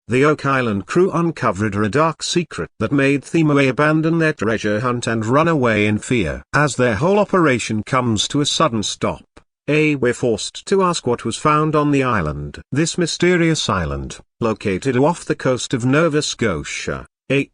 the Oak Island crew uncovered a dark secret that made Team A abandon their treasure hunt and run away in fear. As their whole operation comes to a sudden stop, they were forced to ask what was found on the island. This mysterious island, located off the coast of Nova Scotia,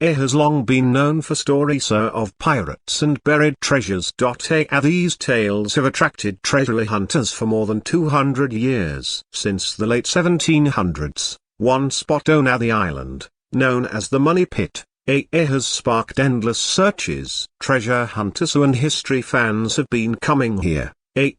has long been known for stories of pirates and buried treasures. These tales have attracted treasure hunters for more than 200 years. Since the late 1700s, one spot on the island, known as the Money Pit, has sparked endless searches. Treasure hunters and history fans have been coming here,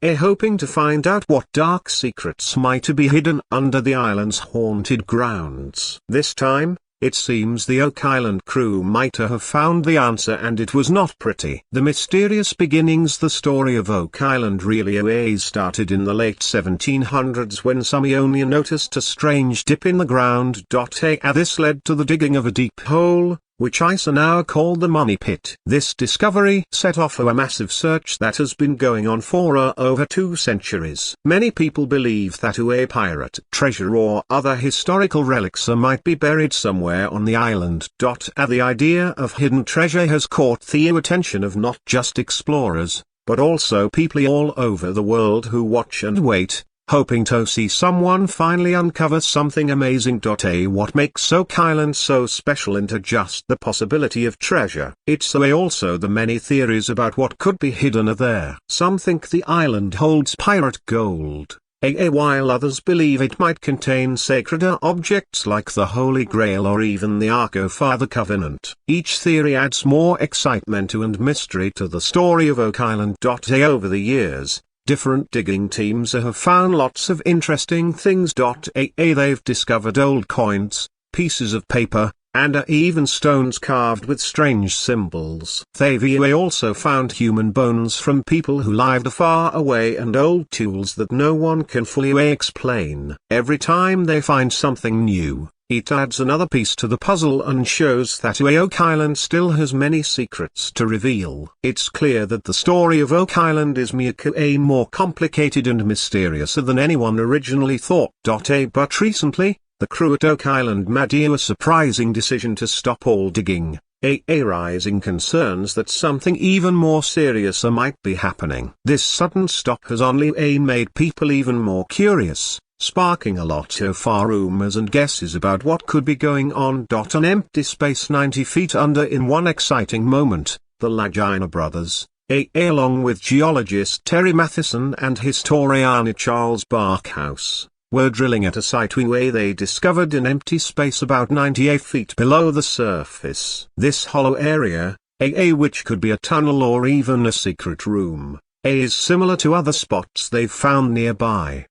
hoping to find out what dark secrets might be hidden under the island's haunted grounds. This time, it seems the Oak Island crew might have found the answer, and it was not pretty. The mysterious beginnings. The story of Oak Island really started in the late 1700s when some Ionian noticed a strange dip in the ground. This led to the digging of a deep hole, which is now called the Money Pit. This discovery set off a massive search that has been going on for over 2 centuries. Many people believe that a pirate treasure or other historical relics might be buried somewhere on the island. The idea of hidden treasure has caught the attention of not just explorers, but also people all over the world who watch and wait, hoping to see someone finally uncover something amazing. What makes Oak Island so special isn't just the possibility of treasure. It's also the many theories about what could be hidden there. Some think the island holds pirate gold, while others believe it might contain sacred objects like the Holy Grail or even the Ark of the Covenant. Each theory adds more excitement and mystery to the story of Oak Island. Over the years, different digging teams have found lots of interesting things. They've discovered old coins, pieces of paper, and even stones carved with strange symbols. They've also found human bones from people who lived far away and old tools that no one can fully explain. Every time they find something new, it adds another piece to the puzzle and shows that Oak Island still has many secrets to reveal. It's clear that the story of Oak Island is more complicated and mysterious than anyone originally thought. But recently, the crew at Oak Island made a surprising decision to stop all digging, raising concerns that something even more serious might be happening. This sudden stop has only made people even more curious, sparking a lot of rumors and guesses about what could be going on. An empty space 90 feet under. In one exciting moment, the Lagina brothers, along with geologist Terry Matheson and historian Charles Barkhouse, were drilling at a site where they discovered an empty space about 98 feet below the surface. This hollow area, which could be a tunnel or even a secret room, is similar to other spots they've found nearby,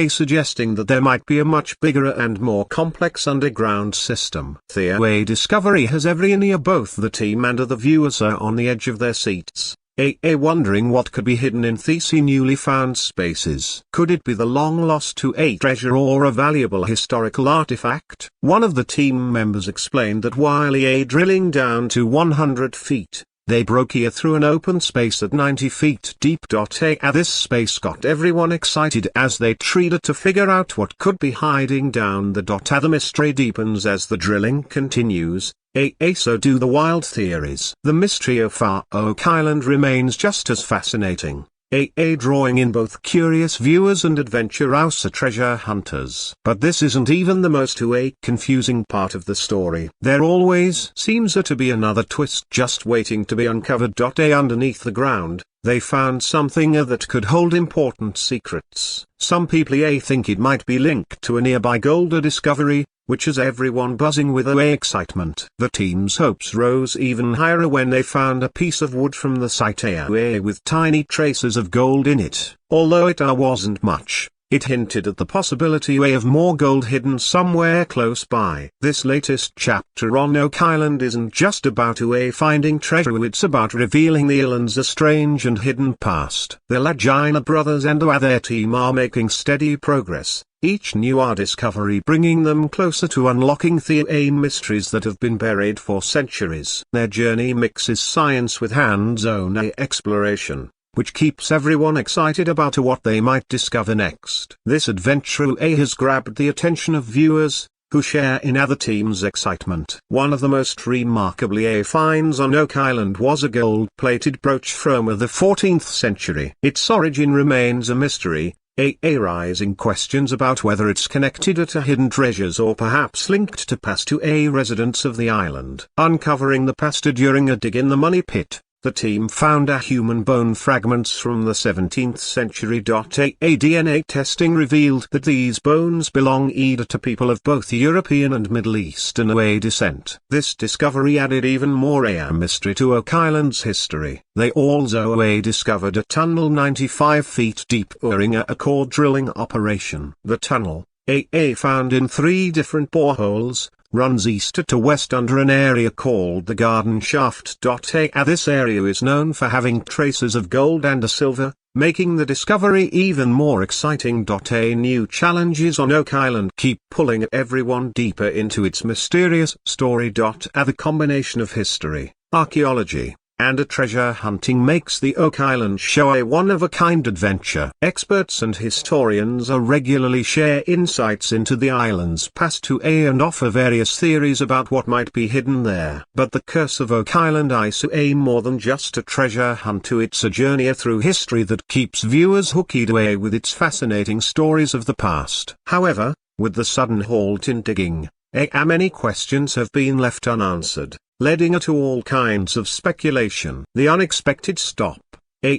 suggesting that there might be a much bigger and more complex underground system. The discovery has both the team and the viewers are on the edge of their seats, wondering what could be hidden in these newly found spaces. Could it be the long-lost treasure or a valuable historical artifact? One of the team members explained that while drilling down to 100 feet, they broke through an open space at 90 feet deep. This space got everyone excited as they tried to figure out what could be hiding down the. The mystery deepens as the drilling continues. So do the wild theories. The mystery of Oak Island remains just as fascinating, drawing in both curious viewers and adventurous treasure hunters. But this isn't even the most confusing part of the story. There always seems to be another twist just waiting to be uncovered. Underneath the ground, they found something that could hold important secrets. Some people think it might be linked to a nearby gold discovery, which has everyone buzzing with excitement. The team's hopes rose even higher when they found a piece of wood from the site with tiny traces of gold in it. Although it wasn't much, it hinted at the possibility of more gold hidden somewhere close by. This latest chapter on Oak Island isn't just about finding treasure, it's about revealing the island's strange and hidden past. The Lagina brothers and their team are making steady progress, each new discovery bringing them closer to unlocking the mysteries that have been buried for centuries. Their journey mixes science with hands-on exploration, which keeps everyone excited about what they might discover next. This adventure has grabbed the attention of viewers, who share in other teams' excitement. One of the most remarkably finds on Oak Island was a gold-plated brooch from the 14th century. Its origin remains a mystery, raising questions about whether it's connected to hidden treasures or perhaps linked to past residents of the island. Uncovering the past during a dig in the Money Pit, the team found a human bone fragments from the 17th century. DNA testing revealed that these bones belong either to people of both European and Middle Eastern descent. This discovery added even more mystery to Oak Island's history. They also discovered a tunnel 95 feet deep during a core drilling operation. The tunnel, found in 3 different boreholes, runs east to west under an area called the Garden Shaft. This area is known for having traces of gold and silver, making the discovery even more exciting. New challenges on Oak Island keep pulling everyone deeper into its mysterious story. The combination of history, archaeology, and treasure hunting makes the Oak Island show a one-of-a-kind adventure. Experts and historians are regularly share insights into the island's past and offer various theories about what might be hidden there. But the curse of Oak Island is more than just a treasure hunt. It's a journey through history that keeps viewers hooked away with its fascinating stories of the past. However, with the sudden halt in digging, many questions have been left unanswered, leading to all kinds of speculation. The unexpected stop,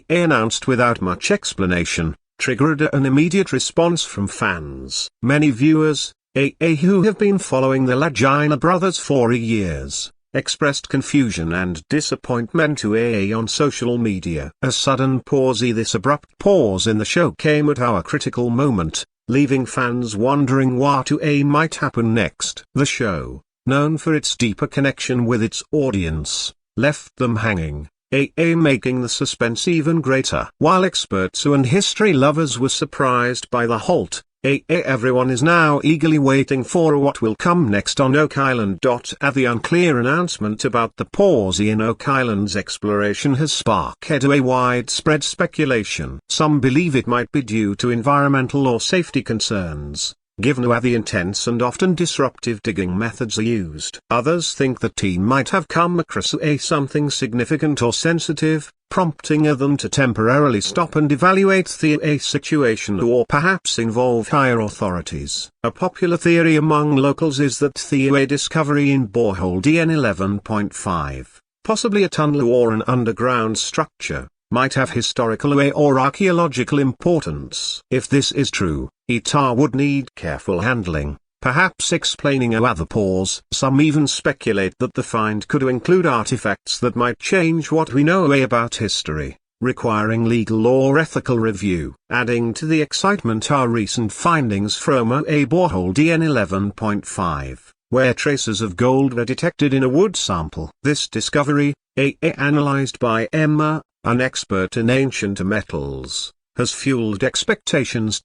announced without much explanation, triggered an immediate response from fans. Many viewers, who have been following the Lagina brothers for years, expressed confusion and disappointment to on social media. A sudden pause. This abrupt pause in the show came at our critical moment, leaving fans wondering what might happen next. The show, known for its deeper connection with its audience, left them hanging, making the suspense even greater. While experts and history lovers were surprised by the halt, everyone is now eagerly waiting for what will come next on Oak Island. The unclear announcement about the pause in Oak Island's exploration has sparked a widespread speculation. Some believe it might be due to environmental or safety concerns, given the intense and often disruptive digging methods used. Others think the team might have come across something significant or sensitive, prompting them to temporarily stop and evaluate the situation, or perhaps involve higher authorities. A popular theory among locals is that the discovery in borehole DN11.5, possibly a tunnel or an underground structure, might have historical or archaeological importance. If this is true, it would need careful handling, perhaps explaining the pause. Some even speculate that the find could include artifacts that might change what we know about history, requiring legal or ethical review. Adding to the excitement are recent findings from a borehole DN11.5, where traces of gold were detected in a wood sample. This discovery, analyzed by Emma, an expert in ancient metals, has fueled expectations.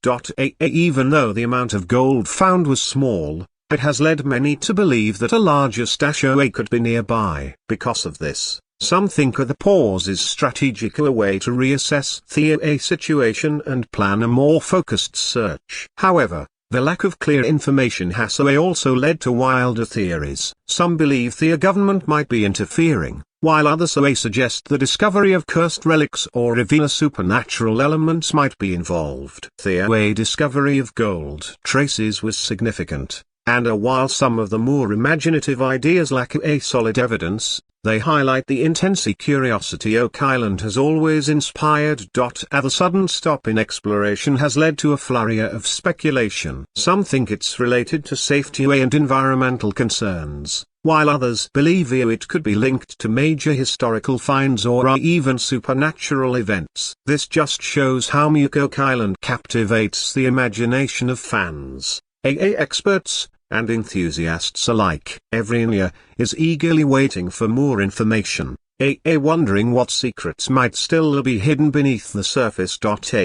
Even though the amount of gold found was small, it has led many to believe that a larger stash could be nearby. Because of this, some think the pause is strategic, a way to reassess the situation and plan a more focused search. However, the lack of clear information has also led to wilder theories. Some believe the government might be interfering, while others suggest the discovery of cursed relics or reveal supernatural elements might be involved. The discovery of gold traces was significant, and while some of the more imaginative ideas lack solid evidence, they highlight the intense curiosity Oak Island has always inspired. The sudden stop in exploration has led to a flurry of speculation. Some think it's related to safety and environmental concerns, while others believe it could be linked to major historical finds or even supernatural events. This just shows how much Oak Island captivates the imagination of fans, experts, and enthusiasts alike. Everyone is eagerly waiting for more information, wondering what secrets might still be hidden beneath the surface.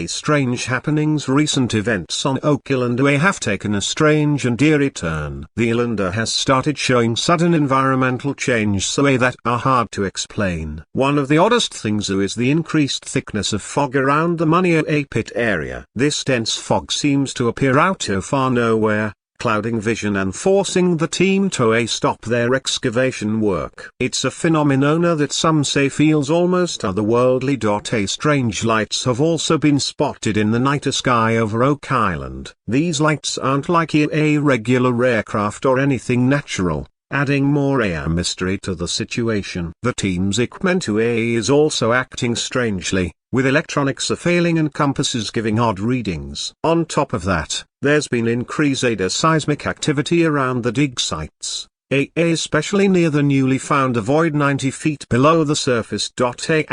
Strange happenings. Recent events on Oak Island have taken a strange and eerie turn. The island has started showing sudden environmental change that are hard to explain. One of the oddest things is the increased thickness of fog around the Money Pit area. This dense fog seems to appear out of far nowhere, clouding vision and forcing the team to stop their excavation work. It's a phenomenon that some say feels almost otherworldly. Strange lights have also been spotted in the night sky over Oak Island. These lights aren't like a regular aircraft or anything natural, adding more mystery to the situation. The team's equipment is also acting strangely, with electronics failing and compasses giving odd readings. On top of that, there's been increased seismic activity around the dig sites, especially near the newly found void 90 feet below the surface.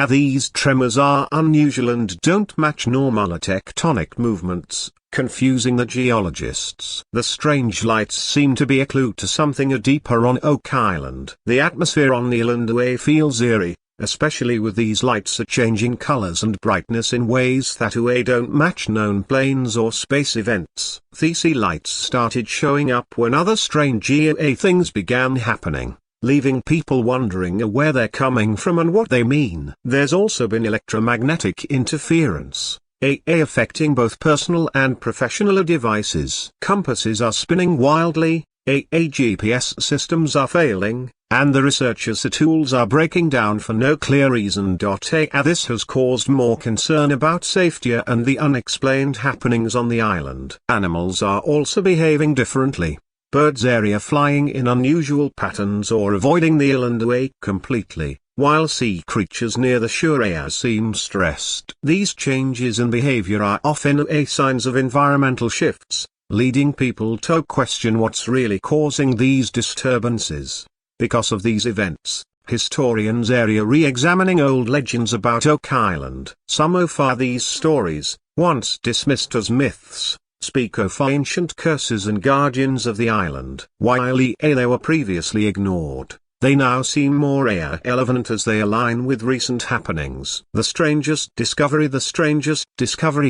These tremors are unusual and don't match normal tectonic movements, confusing the geologists. The strange lights seem to be a clue to something deeper on Oak Island. The atmosphere on the island feels eerie, especially with these lights changing colors and brightness in ways that don't match known planes or space events. These lights started showing up when other strange things began happening, leaving people wondering where they're coming from and what they mean. There's also been electromagnetic interference, affecting both personal and professional devices. Compasses are spinning wildly, GPS systems are failing, and the researchers' tools are breaking down for no clear reason. This has caused more concern about safety and the unexplained happenings on the island. Animals are also behaving differently. Birds flying in unusual patterns or avoiding the island completely, while sea creatures near the shore seem stressed. These changes in behavior are often signs of environmental shifts, leading people to question what's really causing these disturbances. Because of these events, historians are re-examining old legends about Oak Island. Some of these stories, once dismissed as myths, speak of ancient curses and guardians of the island. While they were previously ignored, they now seem more relevant as they align with recent happenings. The strangest discovery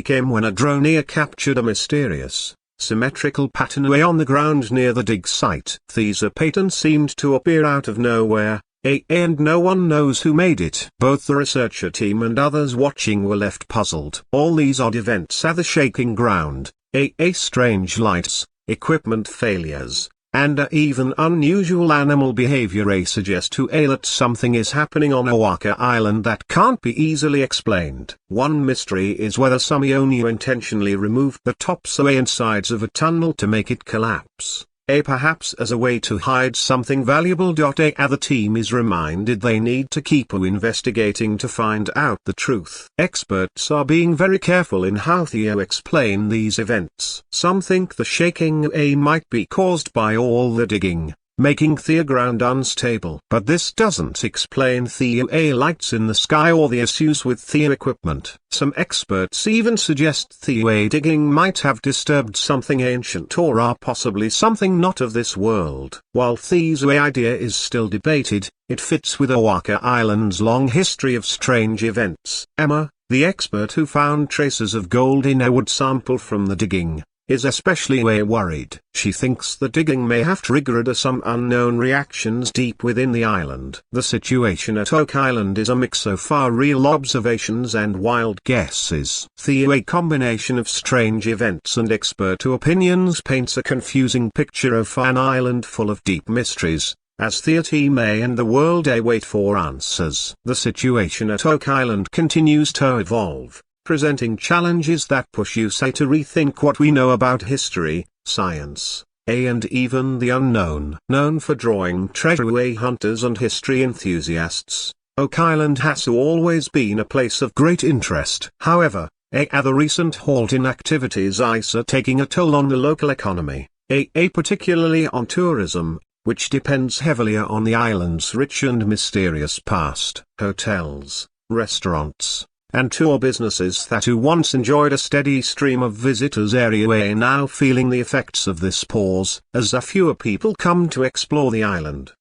came when a drone captured a mysterious, symmetrical pattern on the ground near the dig site. These patterns seemed to appear out of nowhere, and no one knows who made it. Both the researcher team and others watching were left puzzled. All these odd events are the shaking ground, strange lights, equipment failures, and even unusual animal behavior suggest that something is happening on Oak Island that can't be easily explained. One mystery is whether some intentionally removed the tops and sides of a tunnel to make it collapse, perhaps as a way to hide something valuable. The team is reminded they need to keep investigating to find out the truth. Experts are being very careful in how they explain these events. Some think the shaking might be caused by all the digging, making the ground unstable. But this doesn't explain the lights in the sky or the issues with the equipment. Some experts even suggest the digging might have disturbed something ancient or are possibly something not of this world. While this idea is still debated, it fits with Oak Island's long history of strange events. Emma, the expert who found traces of gold in a wood sample from the digging, is especially worried. She thinks the digging may have triggered some unknown reactions deep within the island. The situation at Oak Island is a mix of real observations and wild guesses. The combination of strange events and expert opinions paints a confusing picture of an island full of deep mysteries, as the team and the world wait for answers. The situation at Oak Island continues to evolve, presenting challenges that push you to rethink what we know about history, science, and even the unknown. Known for drawing treasure hunters and history enthusiasts, Oak Island has always been a place of great interest. However, the recent halt in activities is taking a toll on the local economy, particularly on tourism, which depends heavily on the island's rich and mysterious past. Hotels, restaurants, and tour businesses that once enjoyed a steady stream of visitors are now feeling the effects of this pause, as fewer people come to explore the island.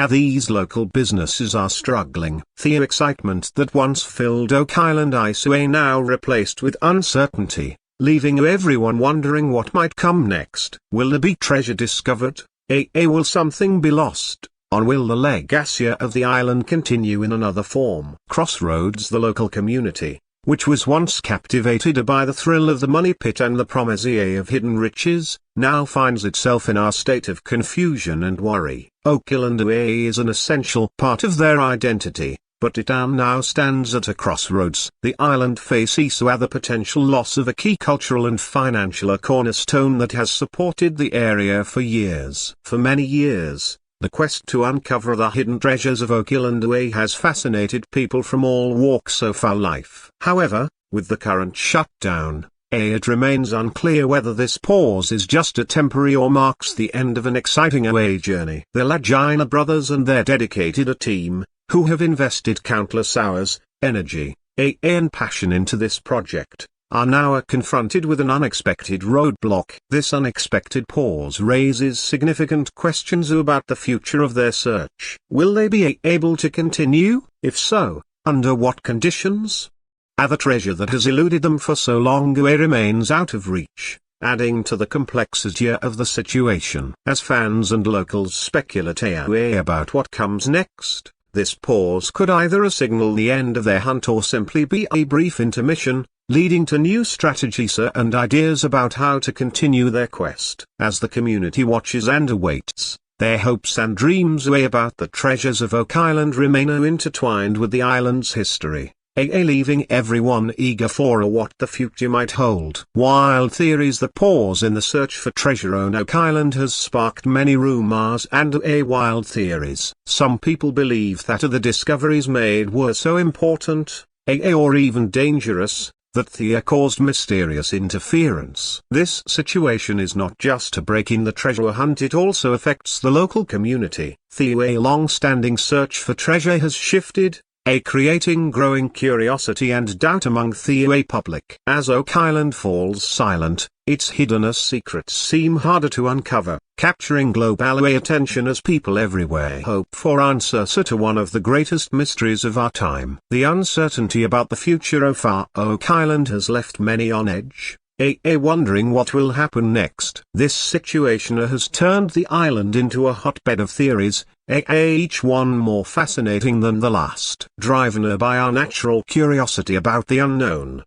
These local businesses are struggling. The excitement that once filled Oak Island is now replaced with uncertainty, leaving everyone wondering what might come next. Will there be treasure discovered? Will something be lost? Or will the legacy of the island continue in another form? Crossroads. The local community, which was once captivated by the thrill of the money pit and the promise of hidden riches, now finds itself in a state of confusion and worry. Oakland is an essential part of their identity, but it now stands at a crossroads. The island faces the potential loss of a key cultural and financial cornerstone that has supported the area for years. For many years, the quest to uncover the hidden treasures of Oakland has fascinated people from all walks of life. However, with the current shutdown, it remains unclear whether this pause is just a temporary or marks the end of an exciting journey. The Lagina brothers and their dedicated team, who have invested countless hours, energy, and passion into this project, are now confronted with an unexpected roadblock. This unexpected pause raises significant questions about the future of their search. Will they be able to continue? If so, under what conditions? The treasure that has eluded them for so long remains out of reach, adding to the complexity of the situation. As fans and locals speculate about what comes next, this pause could either signal the end of their hunt or simply be a brief intermission, leading to new strategies and ideas about how to continue their quest. As the community watches and awaits, their hopes and dreams about the treasures of Oak Island remain intertwined with the island's history, leaving everyone eager for what the future might hold. Wild theories. The pause in the search for treasure on Oak Island has sparked many rumors and wild theories. Some people believe that the discoveries made were so important, or even dangerous, that they caused mysterious interference. This situation is not just a break in the treasure hunt, it also affects the local community. The long-standing search for treasure has shifted, creating growing curiosity and doubt among the public. As Oak Island falls silent, its hidden secrets seem harder to uncover, capturing global attention as people everywhere hope for answers to one of the greatest mysteries of our time. The uncertainty about the future of Oak Island has left many on edge, wondering what will happen next. This situation has turned the island into a hotbed of theories, each one more fascinating than the last. Driven by our natural curiosity about the unknown,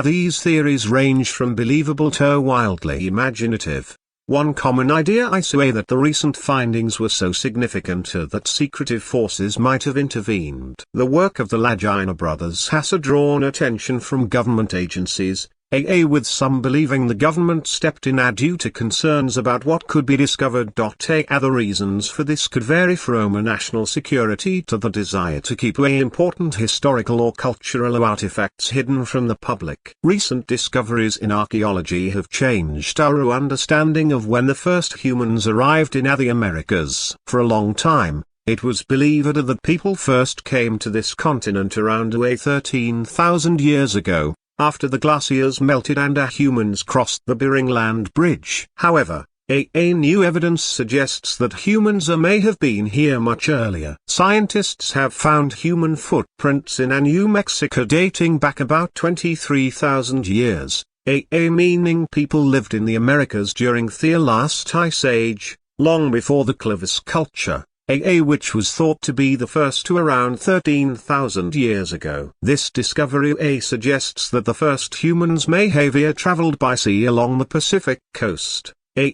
these theories range from believable to wildly imaginative. One common idea is that the recent findings were so significant that secretive forces might have intervened. The work of the Lagina brothers has drawn attention from government agencies, with some believing the government stepped in due to concerns about what could be discovered. The reasons for this could vary from national security to the desire to keep important historical or cultural artifacts hidden from the public. Recent discoveries in archaeology have changed our understanding of when the first humans arrived in the Americas. For a long time, it was believed that people first came to this continent around 13,000 years ago, after the glaciers melted and humans crossed the Bering Land Bridge. However, new evidence suggests that humans may have been here much earlier. Scientists have found human footprints in New Mexico dating back about 23,000 years, meaning people lived in the Americas during the last ice age, long before the Clovis culture, which was thought to be the first to around 13,000 years ago. This discovery suggests that the first humans may have traveled by sea along the Pacific coast,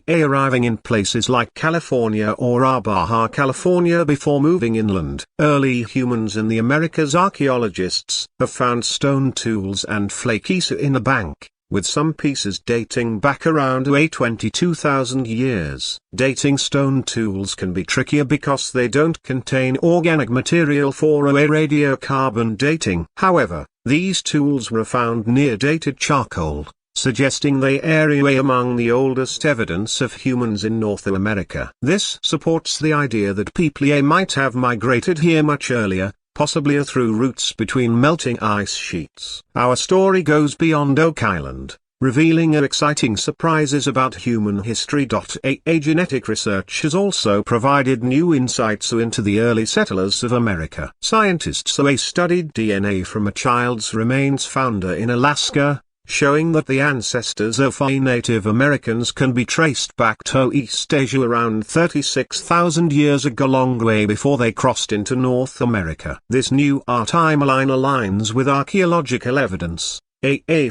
arriving in places like California or Baja California before moving inland. Early humans in the Americas. Archaeologists have found stone tools and flakes in the bank, with some pieces dating back around 22,000 years. Dating stone tools can be trickier because they don't contain organic material for radiocarbon dating. However, these tools were found near dated charcoal, suggesting they are among the oldest evidence of humans in North America. This supports the idea that people might have migrated here much earlier, possibly through routes between melting ice sheets. Our story goes beyond Oak Island, revealing exciting surprises about human history. Genetic research has also provided new insights into the early settlers of America. Scientists studied DNA from a child's remains found in Alaska, showing that the ancestors of Native Americans can be traced back to East Asia around 36,000 years ago, long way before they crossed into North America. This new timeline aligns with archaeological evidence,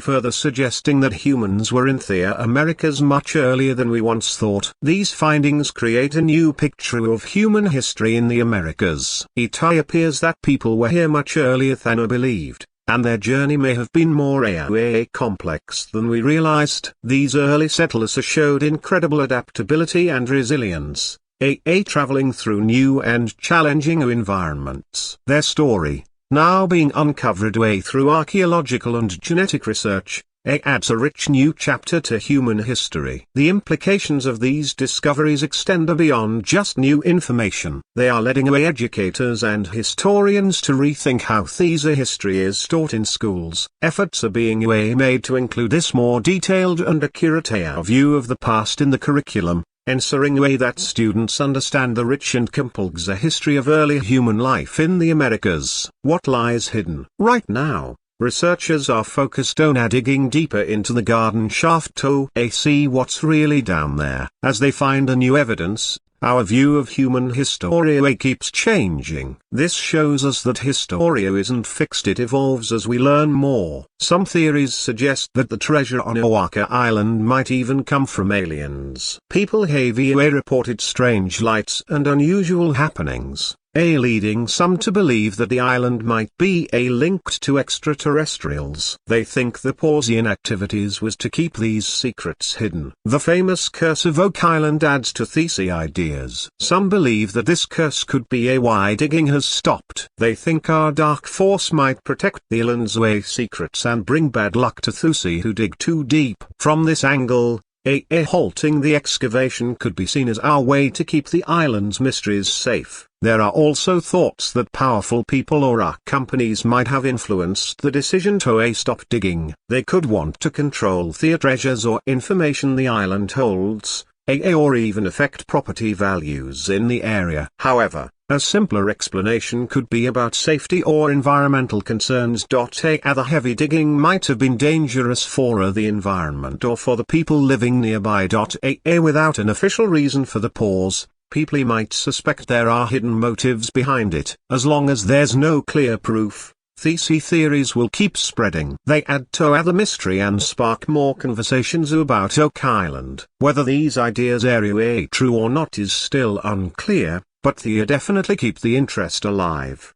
further suggesting that humans were in the Americas much earlier than we once thought. These findings create a new picture of human history in the Americas. It appears that people were here much earlier than are believed, and their journey may have been more complex than we realized. These early settlers showed incredible adaptability and resilience, traveling through new and challenging environments. Their story, now being uncovered through archaeological and genetic research, adds a rich new chapter to human history. The implications of these discoveries extend beyond just new information. They are leading educators and historians to rethink how history is taught in schools. Efforts are being made to include this more detailed and accurate view of the past in the curriculum, ensuring that students understand the rich and complex history of early human life in the Americas. What lies hidden? Right now, researchers are focused on digging deeper into the garden shaft to see what's really down there. As they find new evidence, our view of human history keeps changing. This shows us that history isn't fixed, it evolves as we learn more. Some theories suggest that the treasure on Oahu Island might even come from aliens. People have reported strange lights and unusual happenings, leading some to believe that the island might be linked to extraterrestrials. They think the Pausian activities was to keep these secrets hidden. The famous curse of Oak Island adds to these ideas. Some believe that this curse could be why digging has stopped. They think our dark force might protect the island's secrets and bring bad luck to those who dig too deep. From this angle, halting the excavation could be seen as our way to keep the island's mysteries safe. There are also thoughts that powerful people or companies might have influenced the decision to stop digging. They could want to control the treasures or information the island holds, or even affect property values in the area. However, a simpler explanation could be about safety or environmental concerns. The heavy digging might have been dangerous for the environment or for the people living nearby. Without an official reason for the pause, people might suspect there are hidden motives behind it. As long as there's no clear proof, these theories will keep spreading. They add to the mystery and spark more conversations about Oak Island. Whether these ideas are true or not is still unclear, but they definitely keep the interest alive.